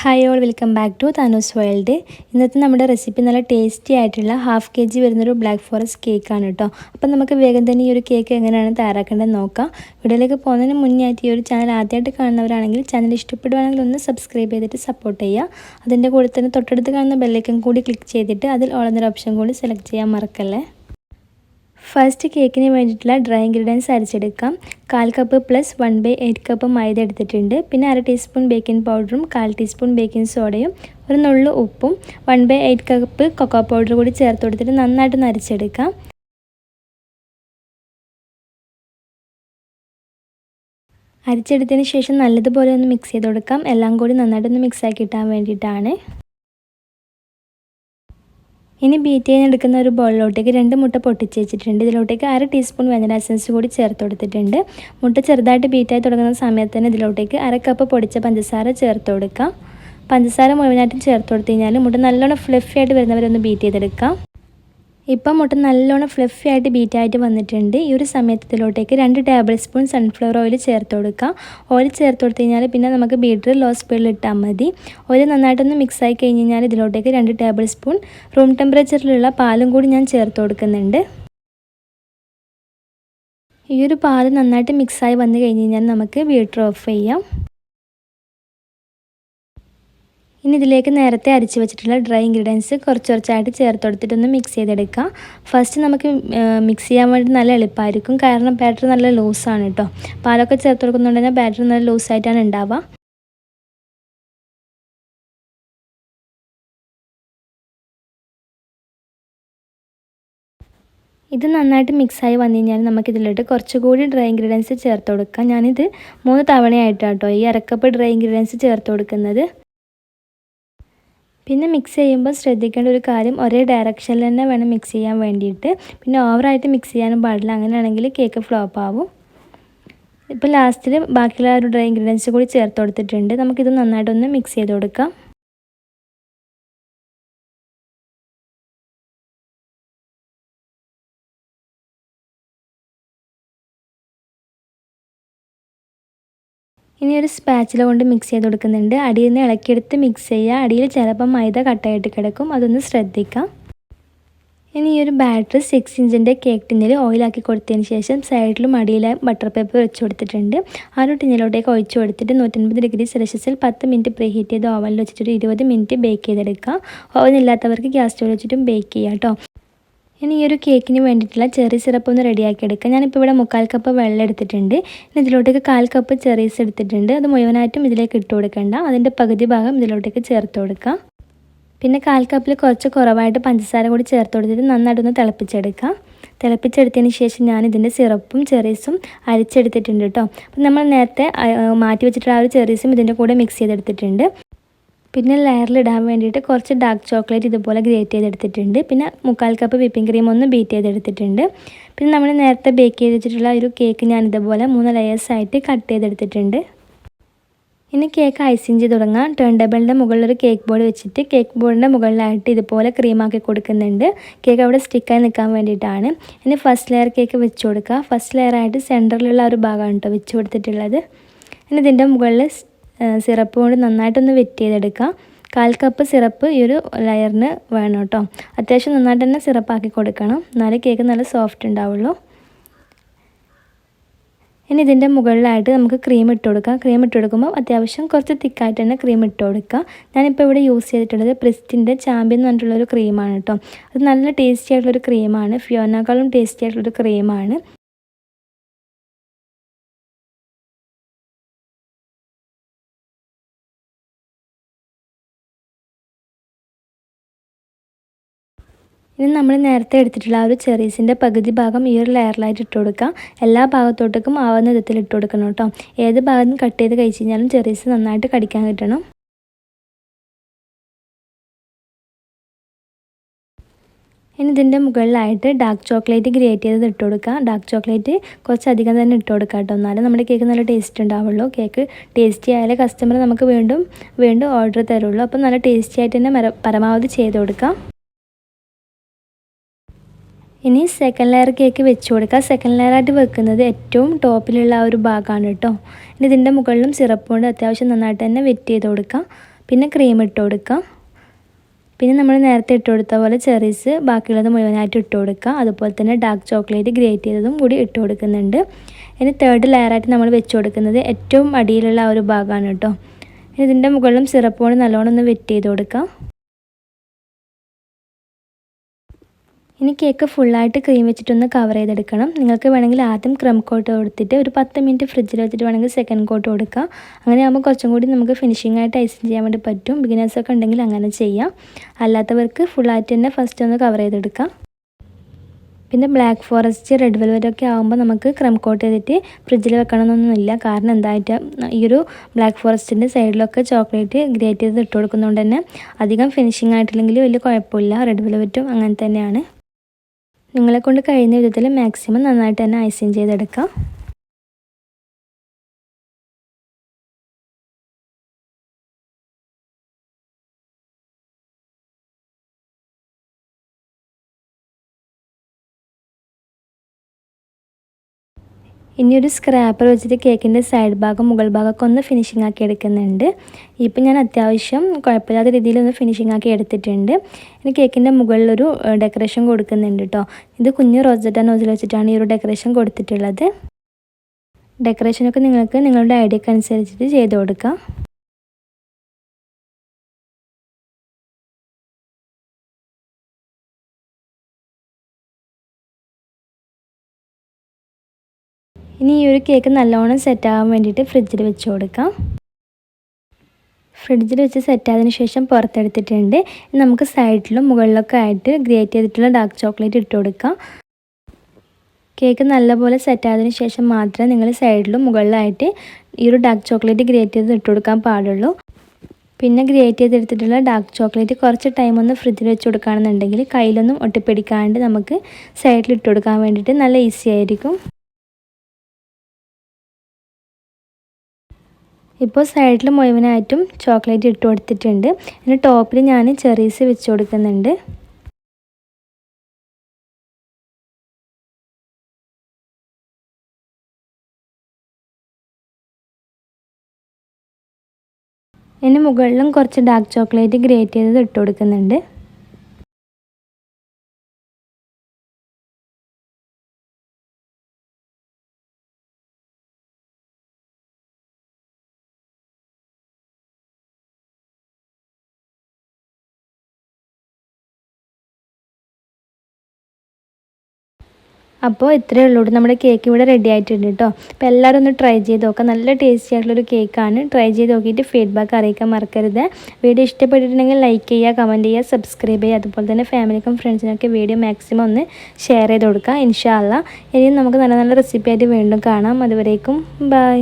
Hi all, welcome back to Thanu's world. ഇന്നത്തെ നമ്മുടെ recipe നല്ല ടേസ്റ്റി ആയിട്ടുള്ള 1/2 kg വരുന്നൊരു ബ്ലാക്ക് ഫോറസ്റ്റ് കേക്കാണ് കേട്ടോ. അപ്പം നമുക്ക് വേഗം തന്നെ ഈ ഒരു കേക്ക് എങ്ങനെയാണ് തയ്യാറാക്കേണ്ടത് നോക്കാം. വീഡിയോയിലേക്ക് പോകുന്നതിന് മുന്നേ ആയിട്ട് ഈ ഒരു ചാനൽ ആദ്യമായിട്ട് കാണുന്നവരാണെങ്കിൽ ചാനൽ ഇഷ്ടപ്പെടുവാണെങ്കിൽ ഒന്ന് സബ്സ്ക്രൈബ് ചെയ്തിട്ട് സപ്പോർട്ട് ചെയ്യുക. അതിൻ്റെ കൂടെ തന്നെ തൊട്ടടുത്ത് കാണുന്ന ബെല്ലൈക്കൺ കൂടി ക്ലിക്ക് ചെയ്തിട്ട് അതിൽ ഓൾ എന്നൊരു ഓപ്ഷൻ കൂടി സെലക്ട് ചെയ്യാൻ മറക്കല്ലേ. ഫസ്റ്റ് കേക്കിന് വേണ്ടിയിട്ടുള്ള ഡ്രൈ ഇൻഗ്രീഡിയൻസ് അരച്ചെടുക്കാം. 1/4 കപ്പ് പ്ലസ് 1/8 കപ്പ് മൈദ എടുത്തിട്ടുണ്ട്. പിന്നെ 1/2 ടീസ്പൂൺ ബേക്കിംഗ് പൗഡറും 1/4 ടീസ്പൂൺ ബേക്കിംഗ് സോഡയും ഒരു നുള്ളു ഉപ്പും 1/8 കപ്പ് കൊക്കോ പൗഡർ കൂടി ചേർത്ത് കൊടുത്തിട്ട് നന്നായിട്ട് അരച്ചെടുക്കാം. അരച്ചെടുത്തതിന് ശേഷം നല്ലതുപോലെ ഒന്ന് മിക്സ് ചെയ്ത് കൊടുക്കാം. എല്ലാം കൂടി നന്നായിട്ടൊന്ന് മിക്സാക്കി കിട്ടാൻ വേണ്ടിയിട്ടാണ്. ഇനി ബീറ്റ് ചെയ്തെടുക്കുന്ന ഒരു ബൗളിലോട്ടേക്ക് 2 മുട്ട പൊട്ടിച്ച് വെച്ചിട്ടുണ്ട്. ഇതിലോട്ടേക്ക് 1/2 ടീസ്പൂൺ വാനില എസൻസ് കൂടി ചേർത്ത് കൊടുത്തിട്ടുണ്ട്. മുട്ട ചെറുതായിട്ട് ബീറ്റായി തുടങ്ങുന്ന സമയത്ത് തന്നെ ഇതിലോട്ടേക്ക് 1/2 കപ്പ് പൊടിച്ച പഞ്ചസാര ചേർത്ത് കൊടുക്കാം. പഞ്ചസാര മുഴുവനായിട്ടും ചേർത്ത് കൊടുത്തു കഴിഞ്ഞാൽ മുട്ട നല്ലോണം ഫ്ലഫി ആയിട്ട് വരുന്നവരൊന്ന് ബീറ്റ് ചെയ്തെടുക്കാം. ഇപ്പം മുട്ട നല്ലോണം ഫ്ലഫി ആയിട്ട് ബീറ്റായിട്ട് വന്നിട്ടുണ്ട്. ഈ ഒരു സമയത്ത് ഇതിലോട്ടേക്ക് 2 ടേബിൾ സ്പൂൺ സൺഫ്ലവർ ഓയിൽ ചേർത്ത് കൊടുക്കുക. ഓയിൽ ചേർത്ത് കൊടുത്തു കഴിഞ്ഞാൽ പിന്നെ നമുക്ക് ബീറ്റർ ലോ സ്പീഡിൽ ഇട്ടാൽ മതി. ഓയിൽ നന്നായിട്ടൊന്ന് മിക്സ് ആയി കഴിഞ്ഞ് കഴിഞ്ഞാൽ ഇതിലോട്ടേക്ക് 2 ടേബിൾ സ്പൂൺ റൂം ടെമ്പറേച്ചറിലുള്ള പാലും കൂടി ഞാൻ ചേർത്ത് കൊടുക്കുന്നുണ്ട്. ഈ ഒരു പാൽ നന്നായിട്ട് മിക്സായി വന്നു കഴിഞ്ഞ് കഴിഞ്ഞാൽ നമുക്ക് ബീറ്റർ ഓഫ് ചെയ്യാം. ഇനി ഇതിലേക്ക് നേരത്തെ അരിച്ച് വെച്ചിട്ടുള്ള ഡ്രൈ ഇൻഗ്രീഡിയൻസ് കുറച്ചായിട്ട് ചേർത്ത് കൊടുത്തിട്ടൊന്ന് മിക്സ് ചെയ്തെടുക്കാം. ഫസ്റ്റ് നമുക്ക് മിക്സ് ചെയ്യാൻ വേണ്ടി നല്ല എളുപ്പമായിരിക്കും, കാരണം ബാറ്റർ നല്ല ലൂസാണ് കേട്ടോ. പാലൊക്കെ ചേർത്ത് കൊടുക്കുന്നുണ്ടെങ്കിൽ ബാറ്റർ നല്ല ലൂസായിട്ടാണ് ഉണ്ടാവുക. ഇത് നന്നായിട്ട് മിക്സായി വന്നു കഴിഞ്ഞാൽ നമുക്കിതിലോട്ട് കുറച്ചുകൂടി ഡ്രൈ ഇൻഗ്രീഡിയൻസ് ചേർത്ത് കൊടുക്കാം. ഞാനിത് 3 തവണയായിട്ടാണ് കേട്ടോ ഈ 1/2 കപ്പ് ഡ്രൈ ഇൻഗ്രീഡിയൻസ് ചേർത്ത് കൊടുക്കുന്നത്. പിന്നെ മിക്സ് ചെയ്യുമ്പോൾ ശ്രദ്ധിക്കേണ്ട ഒരു കാര്യം, ഒരേ ഡയറക്ഷനിൽ തന്നെ വേണം മിക്സ് ചെയ്യാൻ വേണ്ടിയിട്ട്. പിന്നെ ഓവറായിട്ട് മിക്സ് ചെയ്യാനും പാടില്ല, അങ്ങനെയാണെങ്കിൽ കേക്ക് ഫ്ലോപ്പ് ആവും. ഇപ്പോൾ ലാസ്റ്റിൽ ബാക്കിയുള്ള ഒരു ഡ്രൈ ഇൻഗ്രീഡിയൻസ് കൂടി ചേർത്ത് കൊടുത്തിട്ടുണ്ട്. നമുക്കിത് നന്നായിട്ടൊന്ന് മിക്സ് ചെയ്ത് കൊടുക്കാം. ഇനി ഒരു സ്പാച്ചില കൊണ്ട് മിക്സ് ചെയ്ത് കൊടുക്കുന്നുണ്ട്. അടിയിൽ നിന്ന് ഇളക്കിയെടുത്ത് മിക്സ് ചെയ്യുക. അടിയിൽ ചിലപ്പോൾ മൈദ കട്ടായിട്ട് കിടക്കും, അതൊന്ന് ശ്രദ്ധിക്കാം. ഇനി ഈ ഒരു ബാറ്റർ 6 ഇഞ്ചിൻ്റെ കേക്ക് ടിന്നിൽ ഓയിലാക്കി കൊടുത്തതിന് ശേഷം സൈഡിലും അടിയിലായി ബട്ടർ പേപ്പർ വെച്ച് കൊടുത്തിട്ടുണ്ട്. ആ ഒരു ടിന്നിലോട്ടേക്ക് ഒഴിച്ച് കൊടുത്തിട്ട് 150 ഡിഗ്രി സെൽഷ്യസിൽ 10 മിനിറ്റ് പ്രീ ഹീറ്റ് ചെയ്ത് ഓവനിൽ വെച്ചിട്ട് 20 മിനിറ്റ് ബേക്ക് ചെയ്തെടുക്കുക. ഓവൻ ഇല്ലാത്തവർക്ക് ഗ്യാസ് സ്റ്റോവ് വെച്ചിട്ടും ബേക്ക് ചെയ്യാം കേട്ടോ. ഇനി ഈ ഒരു കേക്കിന് വേണ്ടിയിട്ടുള്ള ചെറി സിറപ്പ് ഒന്ന് റെഡിയാക്കി എടുക്കാം. ഞാനിപ്പോൾ ഇവിടെ 1/4 കപ്പ് വെള്ളം എടുത്തിട്ടുണ്ട്. ഇനി ഇതിലോട്ടേക്ക് 1/4 കപ്പ് ചെറീസ് എടുത്തിട്ടുണ്ട്. അത് മുഴുവനായിട്ടും ഇതിലേക്ക് ഇട്ട് കൊടുക്കേണ്ട, അതിൻ്റെ പകുതി ഭാഗം ഇതിലോട്ടേക്ക് ചേർത്ത് കൊടുക്കാം. പിന്നെ 1/4 കപ്പിൽ കുറച്ച് കുറവായിട്ട് പഞ്ചസാര കൂടി ചേർത്ത് കൊടുത്തിട്ട് നന്നായിട്ടൊന്ന് തിളപ്പിച്ചെടുക്കാം. തിളപ്പിച്ചെടുത്തതിന് ശേഷം ഞാൻ ഇതിൻ്റെ സിറപ്പും ചെറീസും അരിച്ചെടുത്തിട്ടുണ്ട് കേട്ടോ. അപ്പം നമ്മൾ നേരത്തെ മാറ്റി വെച്ചിട്ടുള്ള ആ ഒരു ചെറീസും ഇതിൻ്റെ കൂടെ മിക്സ് ചെയ്തെടുത്തിട്ടുണ്ട്. പിന്നെ ലെയറിലിടാൻ വേണ്ടിയിട്ട് കുറച്ച് ഡാർക്ക് ചോക്ലേറ്റ് ഇതുപോലെ ഗ്രേറ്റ് ചെയ്തെടുത്തിട്ടുണ്ട്. പിന്നെ 1/4 കപ്പ് വിപ്പിംഗ് ക്രീം ഒന്ന് ബീറ്റ് ചെയ്തെടുത്തിട്ടുണ്ട്. പിന്നെ നമ്മൾ നേരത്തെ ബേക്ക് ചെയ്ത് വെച്ചിട്ടുള്ള ഒരു കേക്ക് ഞാൻ ഇതുപോലെ 3 ലെയേഴ്സായിട്ട് കട്ട് ചെയ്തെടുത്തിട്ടുണ്ട്. ഇനി കേക്ക് ഐസിങ് ചെയ്ത് തുടങ്ങാം. ടേൺ ടേബിളിൻ്റെ മുകളിലൊരു കേക്ക് ബോർഡ് വെച്ചിട്ട് കേക്ക് ബോർഡിൻ്റെ മുകളിലായിട്ട് ഇതുപോലെ ക്രീമാക്കി കൊടുക്കുന്നുണ്ട്. കേക്ക് അവിടെ സ്റ്റിക്കായി നിൽക്കാൻ വേണ്ടിയിട്ടാണ്. ഇനി ഫസ്റ്റ് ലെയർ കേക്ക് വെച്ച് കൊടുക്കുക. ഫസ്റ്റ് ലെയറായിട്ട് സെൻറ്ററിലുള്ള ഒരു ഭാഗമാണ് കേട്ടോ വെച്ച് കൊടുത്തിട്ടുള്ളത്. ഇനി ഇതിൻ്റെ മുകളിൽ സിറപ്പ് കൊണ്ട് നന്നായിട്ടൊന്ന് വെറ്റ് ചെയ്തെടുക്കാം. 1/4 കപ്പ് സിറപ്പ് ഈ ഒരു ലെയറിന് വേണം കേട്ടോ. അത്യാവശ്യം നന്നായിട്ട് തന്നെ സിറപ്പാക്കി കൊടുക്കണം, എന്നാലേ കേക്ക് നല്ല സോഫ്റ്റ് ഉണ്ടാവുള്ളൂ. ഇനി ഇതിൻ്റെ മുകളിലായിട്ട് നമുക്ക് ക്രീം ഇട്ട് കൊടുക്കാം. ക്രീം ഇട്ട് കൊടുക്കുമ്പോൾ അത്യാവശ്യം കുറച്ച് തിക്കായിട്ട് തന്നെ ക്രീം ഇട്ട് കൊടുക്കുക. ഞാനിപ്പോൾ ഇവിടെ യൂസ് ചെയ്തിട്ടുള്ളത് പ്രിസ്റ്റിൻ്റെ ചാമ്പ്യൻ എന്ന് പറഞ്ഞിട്ടുള്ളൊരു ക്രീമാണ് കേട്ടോ. അത് നല്ല ടേസ്റ്റി ആയിട്ടുള്ളൊരു ക്രീമാണ്, ഫിയോനേക്കാളും ടേസ്റ്റി ആയിട്ടുള്ളൊരു ക്രീമാണ്. ഇനി നമ്മൾ നേരത്തെ എടുത്തിട്ടുള്ള ആ ഒരു ചെറീസിൻ്റെ പകുതി ഭാഗം ഈ ഒരു ലെയറിലായിട്ട് ഇട്ട് കൊടുക്കാം. എല്ലാ ഭാഗത്തോട്ടേക്കും ആവുന്ന വിധത്തിൽ ഇട്ട് കൊടുക്കണം കേട്ടോ. ഏത് ഭാഗത്തും കട്ട് ചെയ്ത് കഴിച്ച് കഴിഞ്ഞാലും ചെറീസ് നന്നായിട്ട് കടിക്കാൻ കിട്ടണം. ഇനി ഇതിൻ്റെ മുകളിലായിട്ട് ഡാർക്ക് ചോക്ലേറ്റ് ഗ്രേറ്റ് ചെയ്ത് ഇട്ട് കൊടുക്കുക. ഡാർക്ക് ചോക്ലേറ്റ് കുറച്ചധികം തന്നെ ഇട്ട് കൊടുക്കുക കേട്ടോ, എന്നാലും നമ്മുടെ കേക്ക് നല്ല ടേസ്റ്റ് ഉണ്ടാവുള്ളൂ. കേക്ക് ടേസ്റ്റി ആയാലേ കസ്റ്റമർ നമുക്ക് വീണ്ടും ഓർഡർ തരുള്ളൂ. അപ്പോൾ നല്ല ടേസ്റ്റി ആയിട്ട് തന്നെ പരമാവധി ചെയ്ത് കൊടുക്കാം. ഇനി സെക്കൻഡ് ലെയർ കേക്ക് വെച്ച് കൊടുക്കുക. സെക്കൻഡ് ലെയറായിട്ട് വെക്കുന്നത് ഏറ്റവും ടോപ്പിലുള്ള ആ ഒരു ഭാഗമാണ് കേട്ടോ. ഇനി ഇതിൻ്റെ മുകളിലും സിറപ്പ് കൊണ്ട് അത്യാവശ്യം നന്നായിട്ട് തന്നെ വെറ്റ് ചെയ്ത് കൊടുക്കാം. പിന്നെ ക്രീം ഇട്ട് കൊടുക്കാം. പിന്നെ നമ്മൾ നേരത്തെ ഇട്ട് കൊടുത്ത പോലെ ചെറീസ് ബാക്കിയുള്ളത് മുഴുവനായിട്ട് ഇട്ട് കൊടുക്കുക. അതുപോലെ തന്നെ ഡാർക്ക് ചോക്ലേറ്റ് ഗ്രേറ്റ് ചെയ്തതും കൂടി ഇട്ട് കൊടുക്കുന്നുണ്ട്. ഇനി തേർഡ് ലെയറായിട്ട് നമ്മൾ വെച്ച് കൊടുക്കുന്നത് ഏറ്റവും അടിയിലുള്ള ആ ഒരു ഭാഗമാണ് കേട്ടോ. ഇതിൻ്റെ മുകളിലും സിറപ്പ് കൊണ്ട് നല്ലോണം ഒന്ന് വെറ്റ് ചെയ്ത് കൊടുക്കാം. ഇനി കേക്ക് ഫുള്ളായിട്ട് ക്രീം വെച്ചിട്ടൊന്ന് കവർ ചെയ്തെടുക്കണം. നിങ്ങൾക്ക് വേണമെങ്കിൽ ആദ്യം ക്രം കോട്ട് കൊടുത്തിട്ട് ഒരു 10 മിനിറ്റ് ഫ്രിഡ്ജിൽ വെച്ചിട്ട് വേണമെങ്കിൽ സെക്കൻഡ് കോട്ട് കൊടുക്കുക. അങ്ങനെ ആകുമ്പോൾ കുറച്ചും കൂടി നമുക്ക് ഫിനിഷിംഗ് ആയിട്ട് ഐസിങ് ചെയ്യാൻ വേണ്ടി പറ്റും. ബിഗിനേഴ്സൊക്കെ ഉണ്ടെങ്കിൽ അങ്ങനെ ചെയ്യാം. അല്ലാത്തവർക്ക് ഫുള്ളായിട്ട് തന്നെ ഫസ്റ്റ് ഒന്ന് കവർ ചെയ്തെടുക്കാം. പിന്നെ ബ്ലാക്ക് ഫോറസ്റ്റ്, റെഡ് വെൽവെറ്റൊക്കെ ആകുമ്പോൾ നമുക്ക് ക്രം കോട്ട് ചെയ്തിട്ട് ഫ്രിഡ്ജിൽ വെക്കണമെന്നൊന്നുമില്ല. കാരണം എന്തായിട്ട് ഈ ഒരു ബ്ലാക്ക് ഫോറസ്റ്റിൻ്റെ സൈഡിലൊക്കെ ചോക്ലേറ്റ് ഗ്രേറ്റ് ചെയ്ത് ഇട്ട് കൊടുക്കുന്നതുകൊണ്ട് തന്നെ അധികം ഫിനിഷിംഗ് ആയിട്ടില്ലെങ്കിൽ വലിയ കുഴപ്പമില്ല. റെഡ് വെൽവെറ്റും അങ്ങനെ തന്നെയാണ്. നിങ്ങളെക്കൊണ്ട് കഴിയുന്ന വിധത്തിൽ മാക്സിമം നന്നായിട്ട് തന്നെ ഐസിങ് ചെയ്തെടുക്കാം. ഇനി ഒരു സ്ക്രാപ്പർ വെച്ചിട്ട് കേക്കിൻ്റെ സൈഡ് ഭാഗം മുകൾ ഭാഗമൊക്കെ ഒന്ന് ഫിനിഷിംഗ് ആക്കി എടുക്കുന്നുണ്ട്. ഇപ്പം ഞാൻ അത്യാവശ്യം കുഴപ്പമില്ലാത്ത രീതിയിലൊന്ന് ഫിനിഷിംഗ് ആക്കി എടുത്തിട്ടുണ്ട്. ഇനി കേക്കിൻ്റെ മുകളിലൊരു ഡെക്കറേഷൻ കൊടുക്കുന്നുണ്ട് കേട്ടോ. ഇത് കുഞ്ഞ് റോസറ്റ നോസിൽ വെച്ചിട്ടാണ് ഈ ഒരു ഡെക്കറേഷൻ കൊടുത്തിട്ടുള്ളത്. ഡെക്കറേഷനൊക്കെ നിങ്ങൾക്ക് നിങ്ങളുടെ ഐഡിയക്ക് അനുസരിച്ചിട്ട് ചെയ്ത് കൊടുക്കാം. ഇനി ഈ ഒരു കേക്ക് നല്ലോണം സെറ്റാകാൻ വേണ്ടിയിട്ട് ഫ്രിഡ്ജിൽ വെച്ച് കൊടുക്കാം. ഫ്രിഡ്ജിൽ വെച്ച് സെറ്റായതിന് ശേഷം പുറത്തെടുത്തിട്ടുണ്ട്. നമുക്ക് സൈഡിലും മുകളിലൊക്കെ ആയിട്ട് ഗ്രേറ്റ് ചെയ്തിട്ടുള്ള ഡാർക്ക് ചോക്ലേറ്റ് ഇട്ട് കൊടുക്കാം. കേക്ക് നല്ലപോലെ സെറ്റായതിന് ശേഷം മാത്രമേ നിങ്ങൾ സൈഡിലും മുകളിലായിട്ട് ഈ ഒരു ഡാർക്ക് ചോക്ലേറ്റ് ഗ്രേറ്റ് ചെയ്ത് ഇട്ട് കൊടുക്കാൻ പാടുള്ളൂ. പിന്നെ ഗ്രേറ്റ് ചെയ്തെടുത്തിട്ടുള്ള ഡാർക്ക് ചോക്ലേറ്റ് കുറച്ച് ടൈം ഒന്ന് ഫ്രിഡ്ജിൽ വെച്ച് കൊടുക്കുകയാണെന്നുണ്ടെങ്കിൽ കയ്യിലൊന്നും ഒട്ടിപ്പിടിക്കാണ്ട് നമുക്ക് സൈഡിൽ ഇട്ട് കൊടുക്കാൻ വേണ്ടിയിട്ട് നല്ല ഈസി ആയിരിക്കും. ഇപ്പോൾ സൈഡിൽ മുഴുവനായിട്ടും ചോക്ലേറ്റ് ഇട്ട് കൊടുത്തിട്ടുണ്ട്. ഇനി ടോപ്പിൽ ഞാൻ ചെറീസ് വെച്ച് കൊടുക്കുന്നുണ്ട്. ഇനി മുകളിലും കുറച്ച് ഡാർക്ക് ചോക്ലേറ്റ് ഗ്രേറ്റ് ചെയ്തത് ഇട്ട് കൊടുക്കുന്നുണ്ട്. അപ്പോൾ ഇത്രയേ ഉള്ളൂ. നമ്മുടെ കേക്ക് ഇവിടെ റെഡി ആയിട്ടുണ്ട് കേട്ടോ. അപ്പോൾ എല്ലാവരും ഒന്ന് ട്രൈ ചെയ്ത് നോക്കാം. നല്ല ടേസ്റ്റി ആയിട്ടുള്ളൊരു കേക്കാണ്. ട്രൈ ചെയ്ത് നോക്കിയിട്ട് ഫീഡ്ബാക്ക് അറിയിക്കാൻ മറക്കരുത്. വീഡിയോ ഇഷ്ടപ്പെട്ടിട്ടുണ്ടെങ്കിൽ ലൈക്ക് ചെയ്യുക, കമൻറ്റ് ചെയ്യുക, സബ്സ്ക്രൈബ് ചെയ്യുക. അതുപോലെ തന്നെ ഫാമിലിക്കും ഫ്രണ്ട്സിനൊക്കെ വീഡിയോ മാക്സിമം ഒന്ന് ഷെയർ ചെയ്ത് കൊടുക്കുക. ഇൻഷാ അല്ലാഹ് ഇനിയും നമുക്ക് നല്ല നല്ല റെസിപ്പി ആയിട്ട് വീണ്ടും കാണാം. അതുവരേക്കും ബൈ.